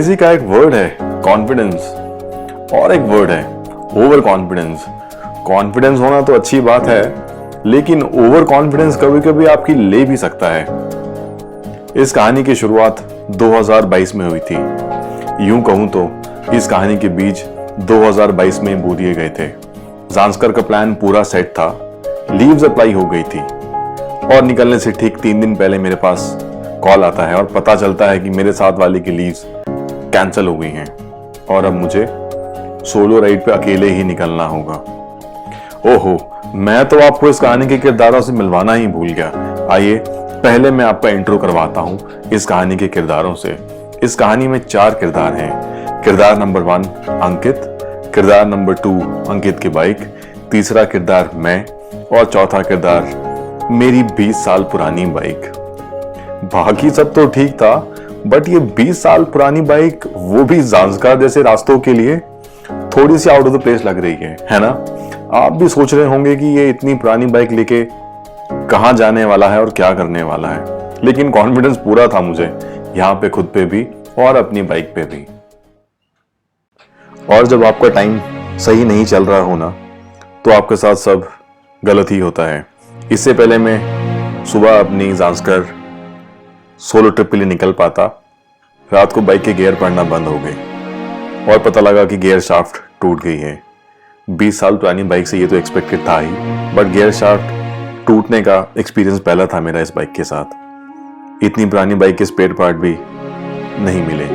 अंग्रेजी का एक वर्ड है कॉन्फिडेंस और एक वर्ड है ओवर कॉन्फिडेंस। कॉन्फिडेंस होना तो अच्छी बात है, लेकिन ओवर कॉन्फिडेंस कभी कभी आपकी ले भी सकता है। इस कहानी की शुरुआत 2022 में हुई थी। यूं कहूं तो इस कहानी के बीज 2022 में बो दिए गए थे। ज़ांस्कर का प्लान पूरा सेट था, लीव्स अप्लाई हो गई थी और निकलने से ठीक 3 दिन पहले मेरे पास कॉल आता है और पता चलता है कि मेरे साथ वाले की लीव्स कैंसिल हो गई हैं और अब मुझे सोलो राइड पे अकेले ही निकलना होगा। ओहो, मैं तो आपको इस कहानी के किरदारों से मिलवाना ही भूल गया। आइए पहले मैं आपका इंट्रो करवाता हूं इस कहानी के किरदारों से। इस कहानी में 4 किरदार हैं। किरदार नंबर 1 अंकित, किरदार नंबर 2 अंकित की बाइक, तीसरा किरदार मैं और चौथा किरदार मेरी 20 साल पुरानी बाइक। बाकी सब तो ठीक था, बट ये 20 साल पुरानी बाइक, वो भी ज़ांस्कर जैसे रास्तों के लिए थोड़ी सी आउट ऑफ द प्लेस लग रही है ना? आप भी सोच रहे होंगे कि ये इतनी पुरानी बाइक लेके कहां जाने वाला है और क्या करने वाला है, लेकिन कॉन्फिडेंस पूरा था मुझे यहाँ पे, खुद पे भी और अपनी बाइक पे भी। और जब आपका टाइम सही नहीं चल रहा हो ना, तो आपके साथ सब गलत ही होता है। इससे पहले मैं सुबह अपनी ज़ांस्कर सोलो ट्रिप के लिए निकल पाता, रात को बाइक के गियर पड़ना बंद हो गए और पता लगा कि गियर शाफ्ट टूट गई है। 20 साल पुरानी बाइक से ये तो एक्सपेक्टेड था ही, बट गियर शाफ्ट टूटने का एक्सपीरियंस पहला था मेरा इस बाइक के साथ। इतनी पुरानी बाइक के स्पेयर पार्ट भी नहीं मिले।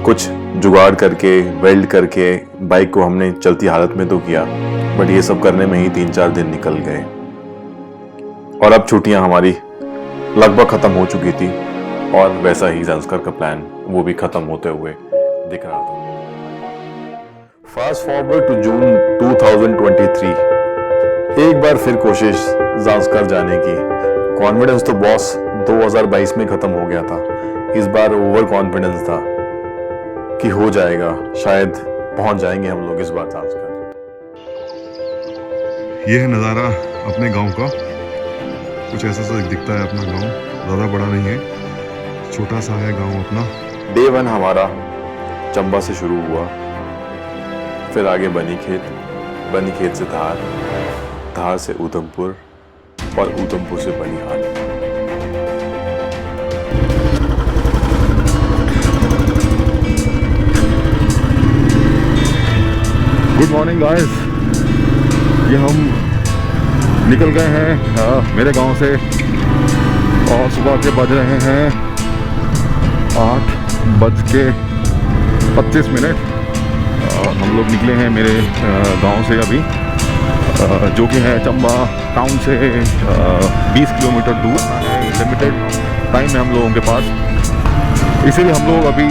कुछ जुगाड़ करके, वेल्ड करके बाइक को हमने चलती हालत में तो किया, बट ये सब करने में ही 3-4 दिन निकल गए और अब छुट्टियां हमारी लगभग खत्म हो चुकी थी और वैसा ही ज़ांस्कर का प्लान वो भी खत्म होते हुए दिख रहा था। Fast forward to June 2023। एक बार फिर कोशिश ज़ांस्कर जाने की। कॉन्फिडेंस तो बॉस 2022 में खत्म हो गया था, इस बार ओवर कॉन्फिडेंस था कि हो जाएगा, शायद पहुंच जाएंगे हम लोग इस बार ज़ांस्कर। ये है नज़ारा अपने गांव का। कुछ ऐसा सा दिखता है अपना गांव, ज़्यादा बड़ा नहीं है, छोटा सा है गांव अपना। डे 1 हमारा चंबा से शुरू हुआ, फिर आगे बनीखेत, बनीखेत से धार, धार से ऊधमपुर और ऊधमपुर से बनिहाल। गुड मॉर्निंग गाइस, ये हम निकल गए हैं मेरे गांव से और सुबह के बज रहे हैं 8:25। हम लोग निकले हैं मेरे गांव से अभी, जो कि है चंबा टाउन से 20 किलोमीटर दूर। लिमिटेड टाइम है हम लोगों के पास, इसीलिए हम लोग अभी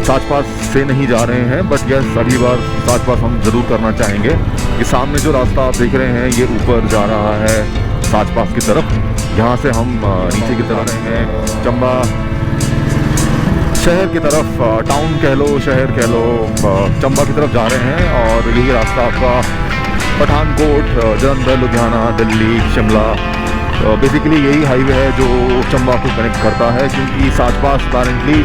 साच पास से नहीं जा रहे हैं, बट यस अगली बार साच पास हम ज़रूर करना चाहेंगे। ये सामने जो रास्ता आप देख रहे हैं ये ऊपर जा रहा है साच पास की तरफ। यहाँ से हम नीचे की तरफ रहे हैं चंबा शहर की तरफ, टाउन कह लो, शहर कह लो, चंबा की तरफ जा रहे हैं। और यही रास्ता आपका पठानकोट, जलंधर, लुधियाना, दिल्ली, शिमला, बेसिकली यही हाईवे है जो चंबा को कनेक्ट करता है, क्योंकि साच पास अपेरेंटली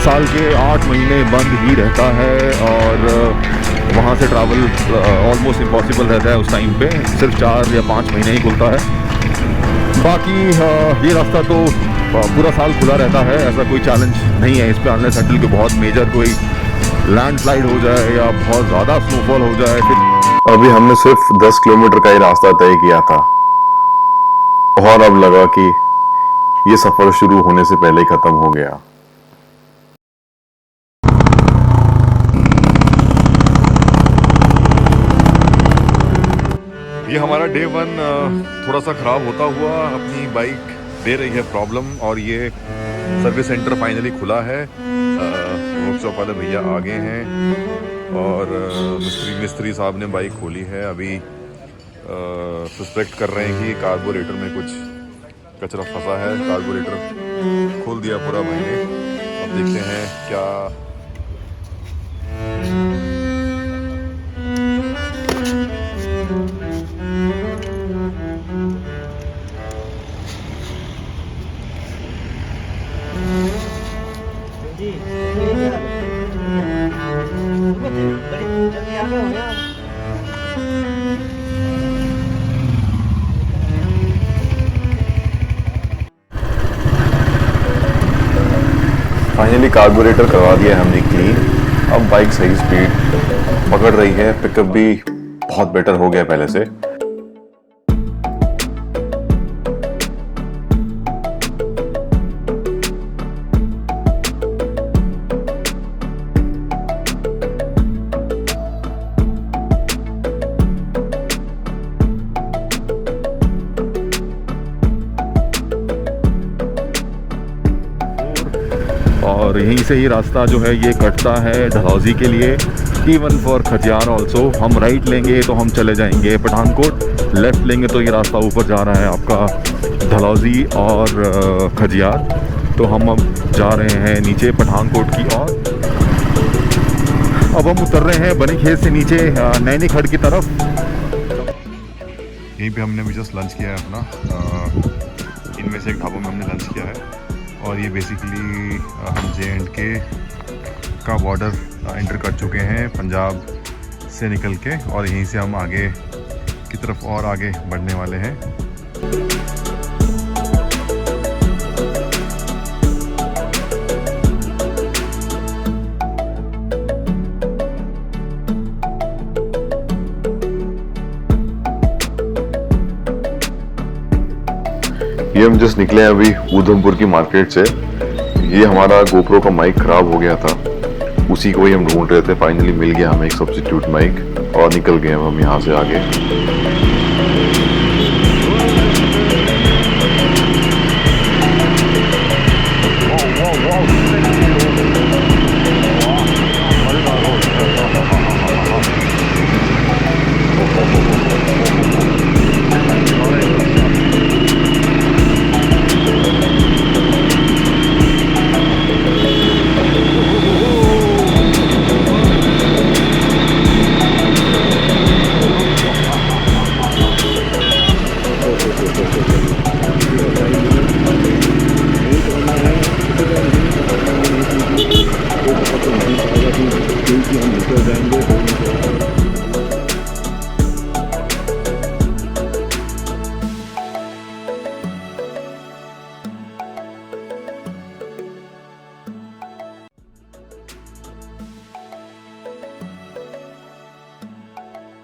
साल के 8 महीने बंद ही रहता है और वहाँ से ट्रैवल ऑलमोस्ट इम्पॉसिबल रहता है। उस टाइम पे सिर्फ 4 या 5 महीने ही खुलता है। बाकी ये रास्ता तो पूरा साल खुला रहता है, ऐसा कोई चैलेंज नहीं है इस पर, अनलेस अनटिल कि बहुत मेजर कोई लैंडस्लाइड हो जाए या बहुत ज़्यादा स्नोफॉल हो जाए। फिर अभी हमने सिर्फ 10 किलोमीटर का ही रास्ता तय किया था और अब लगा कि ये सफर शुरू होने से पहले ही खत्म हो गया। ये हमारा डे 1 थोड़ा सा ख़राब होता हुआ अपनी बाइक दे रही है प्रॉब्लम, और ये सर्विस सेंटर फाइनली खुला है। वर्कशॉप वाले भैया आगे हैं और मिस्त्री साहब ने बाइक खोली है। अभी सस्पेक्ट कर रहे हैं कि कार्बोरेटर में कुछ कचरा फंसा है। कार्बोरेटर खोल दिया पूरा भाई ने, अब देखते हैं क्या। फाइनली कार्बोरेटर करवा दिया है हमने क्लीन। अब बाइक सही स्पीड पकड़ रही है, पिकअप भी बहुत बेटर हो गया पहले से। और यहीं से ही रास्ता जो है ये कटता है डलहौजी के लिए, इवन फॉर खजियार ऑल्सो। हम राइट लेंगे तो हम चले जाएंगे पठानकोट, लेफ़्ट लेंगे तो ये रास्ता ऊपर जा रहा है आपका डलहौजी और खजियार। तो हम अब जा रहे हैं नीचे पठानकोट की ओर। अब हम उतर रहे हैं बनी खेत से नीचे नैनी खड़ की तरफ। यहीं पे हमने भी जस्ट लंच किया है अपना, इनमें से एक ढाबों में हमने लंच किया है। और ये बेसिकली हम J&K का बॉर्डर एंटर कर चुके हैं पंजाब से निकल के, और यहीं से हम आगे की तरफ और आगे बढ़ने वाले हैं। ये हम जस्ट निकले हैं अभी उधमपुर की मार्केट से। ये हमारा गोप्रो का माइक खराब हो गया था, उसी को ही हम ढूंढ रहे थे। फाइनली मिल गया हमें एक सब्स्टिट्यूट माइक और निकल गए हम यहाँ से आगे।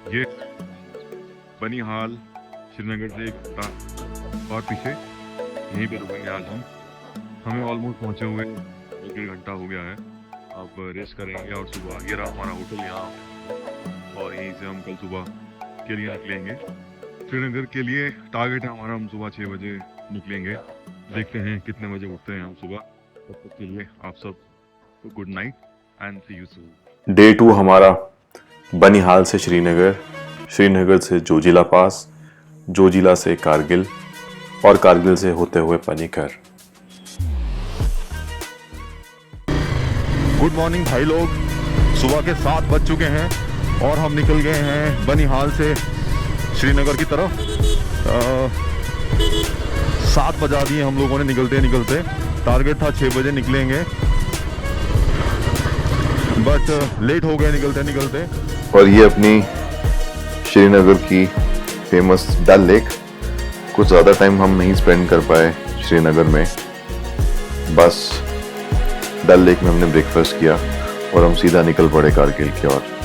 ये बनिहाल श्रीनगर से एक और पीछे, यहीं पे रुकेंगे आज हम। हमें ऑलमोस्ट पहुंचे हुए 1-1.5 घंटा हो गया है। अब रेस्ट करेंगे और सुबह, ये रहा हमारा होटल यहाँ, और यहीं से हम कल सुबह के लिए निकलेंगे श्रीनगर के लिए। टारगेट है हमारा, हम सुबह 6 बजे निकलेंगे। देखते हैं कितने बजे उठते हैं हम सुबह। तब तक के लिए आप सब good night and see you soon. Day 2 हमारा बनिहाल से श्रीनगर, श्रीनगर से जोजिला पास, जोजिला से कारगिल और कारगिल से होते हुए पनीकर। गुड मॉर्निंग भाई लोग, सुबह के 7 बज चुके हैं और हम निकल गए हैं बनिहाल से श्रीनगर की तरफ। 7 बजा दिए हम लोगों ने निकलते निकलते। टारगेट था 6 बजे निकलेंगे, बट लेट हो गए निकलते निकलते। और ये अपनी श्रीनगर की फेमस डल लेक। कुछ ज़्यादा टाइम हम नहीं स्पेंड कर पाए श्रीनगर में, बस डल लेक में हमने ब्रेकफास्ट किया और हम सीधा निकल पड़े कारगिल की ओर।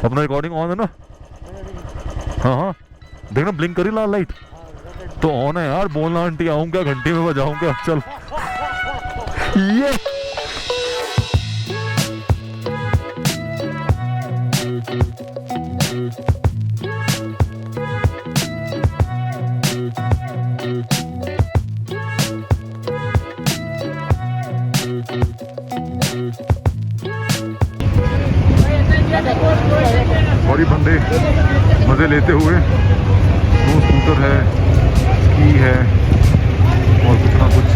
अपना रिकॉर्डिंग ऑन है ना? हाँ हाँ, देखना ब्लिंक करी लाल लाइट तो ऑन है यार। बोलना आंटी आऊँ क्या, घंटी में बजाऊँ क्या? चल ये और ये बंदे मज़े लेते हुए, दो स्कूटर है, स्की है और कुछ ना कुछ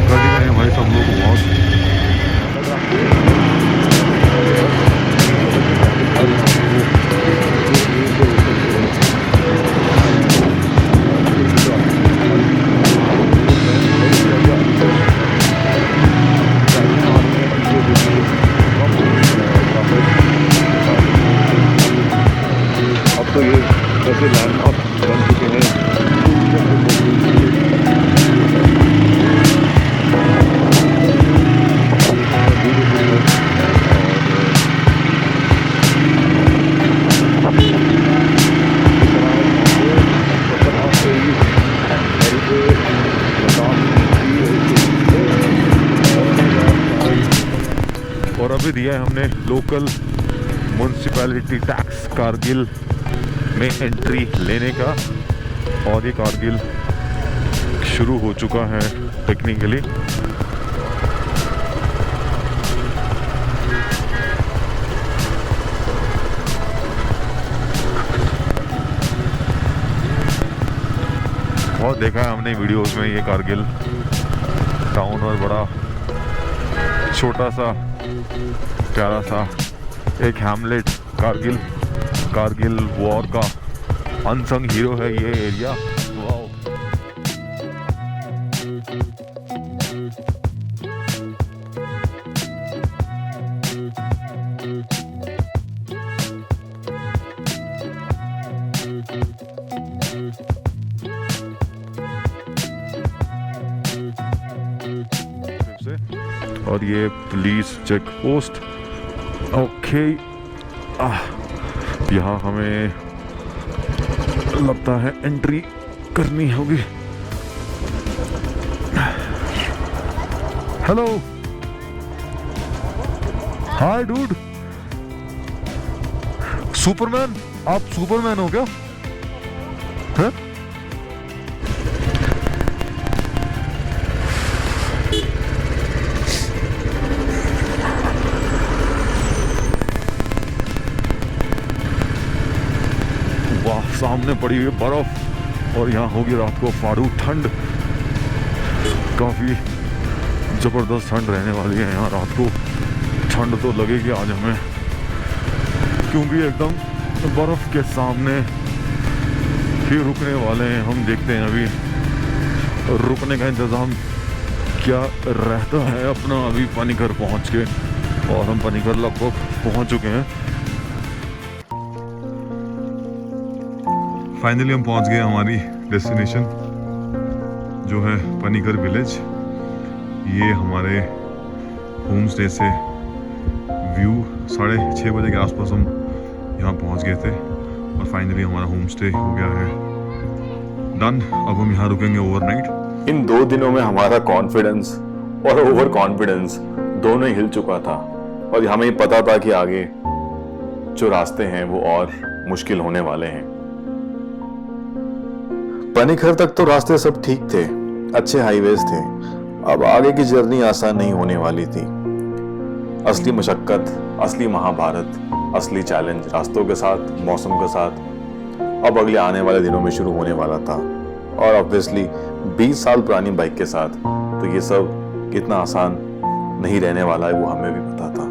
कर ही रहे हैं भाई सब लोग। बहुत अब तो ये ऐसे लैंडमार्क बन चुके हैं। और अभी दिया है हमने लोकल म्यूनसिपैलिटी टैक्स कारगिल में एंट्री लेने का, और ये कारगिल शुरू हो चुका है टेक्निकली। बहुत देखा है हमने वीडियोस में ये कारगिल टाउन, और बड़ा छोटा सा प्यारा सा एक हैमलेट, कारगिल वॉर का अनसंग हीरो है ये एरिया। वाओ, और ये पुलिस चेक पोस्ट। ओके, यहाँ हमें लगता है एंट्री करनी होगी। हेलो, हाय डूड, सुपरमैन, आप सुपरमैन हो क्या? है? वाह, सामने पड़ी हुई बर्फ, और यहाँ होगी रात को फाड़ू ठंड। काफी जबरदस्त ठंड रहने वाली है यहाँ रात को। ठंड तो लगेगी आज हमें, क्योंकि एकदम बर्फ के सामने ही रुकने वाले हैं हम। देखते हैं अभी रुकने का इंतज़ाम क्या रहता है अपना। अभी पानीघर पहुँच के, और हम पानीघर लगभग पहुँच चुके हैं। फाइनली हम पहुंच गए हमारी डेस्टिनेशन, जो है पानीघर विलेज। ये हमारे होम स्टे से व्यू 6:30 बजे के आसपास हम यहाँ पहुँच गए थे, और फाइनली हमारा होम स्टे हो गया है डन। अब हम यहाँ रुकेंगे ओवरनाइट। इन 2 दिनों में हमारा कॉन्फिडेंस और ओवर कॉन्फिडेंस दोनों ही हिल चुका था, और हमें पता था कि आगे जो रास्ते हैं वो और मुश्किल होने वाले हैं। पानीघर तक तो रास्ते सब ठीक थे, अच्छे हाईवेज थे। अब आगे की जर्नी आसान नहीं होने वाली थी। असली मशक्कत, असली महाभारत, असली चैलेंज रास्तों के साथ, मौसम के साथ अब अगले आने वाले दिनों में शुरू होने वाला था। और ऑब्वियसली 20 साल पुरानी बाइक के साथ तो ये सब कितना आसान नहीं रहने वाला है वो हमें भी पता था।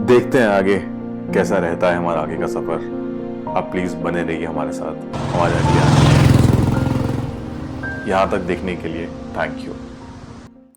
देखते हैं आगे कैसा रहता है हमारा आगे का सफर। आप प्लीज बने रहिए हमारे साथ। हमारे यहाँ तक देखने के लिए थैंक यू।